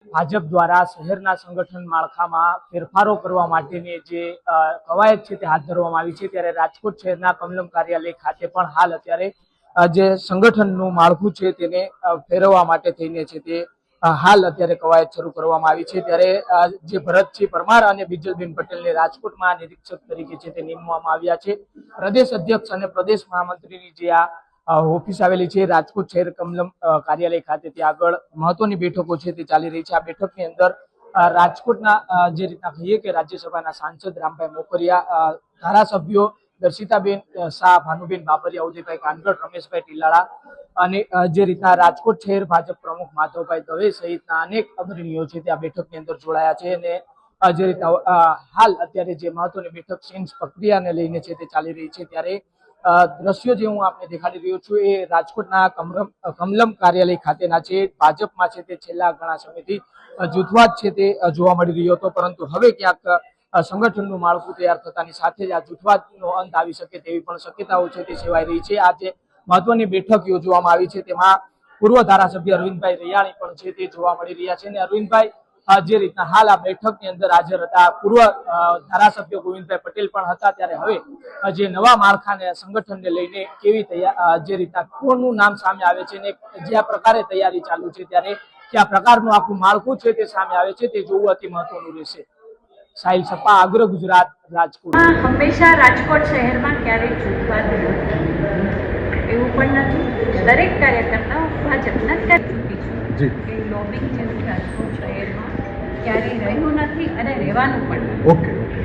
ભાજપ દ્વારા શહેરના સંગઠન માળખામાં ફેરફારો કરવા માટેની જે કવાયત છે તે હાથ ધરવામાં આવી છે, ત્યારે રાજકોટ શહેરના કમલમ કાર્યાલય ખાતે પણ હાલ અત્યારે જે સંગઠનનું માળખું છે તેને ફેરવવા માટે થઈને છે તે હાલ અત્યારે કવાયત શરૂ કરવામાં આવી છે। ત્યારે જે ભરતસિંહ પરમાર અને બીજલબેન પટેલને રાજકોટમાં નિરીક્ષક તરીકે છે તે નિમવામાં આવ્યા છે। પ્રદેશ અધ્યક્ષ અને પ્રદેશ મહામંત્રીની જે આ ઓફિસ આવેલી છે રાજકોટ શહેર કમલમ કાર્યાલય ખાતે, ત્યાં આગળ મહત્વની બેઠકો છે તે ચાલી રહી છે। આ બેઠકની અંદર રાજકોટના જે રીતના કહીએ કે રાજ્યસભાના સાંસદ રામભાઈ મોકરિયા, ધારાસભ્યો દર્શિતાબેન શાહ, ભાનુબેન બાબરિયા, ઉદયભાઈ કાનગડ, રમેશભાઈ ટીલાળા અને જે રીતના રાજકોટ શહેર ભાજપ પ્રમુખ માધવભાઈ દવે સહિતના અનેક અગ્રણીઓ છે તે આ બેઠકની અંદર જોડાયા છે। અને જે રીતના હાલ અત્યારે જે મહત્વની બેઠક સેન્સ પ્રક્રિયાને લઈને છે તે ચાલી રહી છે, ત્યારે દ્રશ્યો જે હું આપને દેખાડી રહ્યો છું એ રાજકોટના કમલમ કાર્યાલય ખાતેના છે। ભાજપમાં છે તે છેલ્લા ઘણા સમયથી જૂથવાદ છે તે જોવા મળી રહ્યો હતો, પરંતુ હવે ક્યાંક સંગઠનનું માળખું તૈયાર થતાની સાથે જ આ જૂથવાદનો અંત આવી શકે તેવી પણ શક્યતાઓ છે તે સેવાઈ રહી છે। આ જે મહત્વની બેઠક યોજવામાં આવી છે તેમાં પૂર્વ ધારાસભ્ય અરવિંદભાઈ રૈયાણી પણ છે તે જોવા મળી રહ્યા છે। અને અરવિંદભાઈ જે રીતના હાલ આ બેઠકની અંદર હાજર હતા, પૂર્વ ધારાસભ્ય ગોવિંદભાઈ પટેલ પણ હતા, ત્યારે હવે જે નવા માળખાને સંગઠનને લઈને કેવી જે રીતના કોનું નામ સામે આવે છે અને જે આ પ્રકારે તૈયારી ચાલુ છે, ત્યારે કયા પ્રકારનું આખું માળખું છે તે સામે આવે છે તે જોવું અતિ મહત્વનું રહેશે। સાહિલ સપા, આગ્રહ ગુજરાત, રાજકોટ। હંમેશા રાજકોટ શહેરમાં ક્યારેય જૂથવાદ એવું પણ નથી। દરેક કાર્યકર્તા ભાજપના કે લોબિંગ જેવું રાજકોટ શહેરમાં ક્યારેય રહ્યું નથી અને રહેવાનું પણ નથી।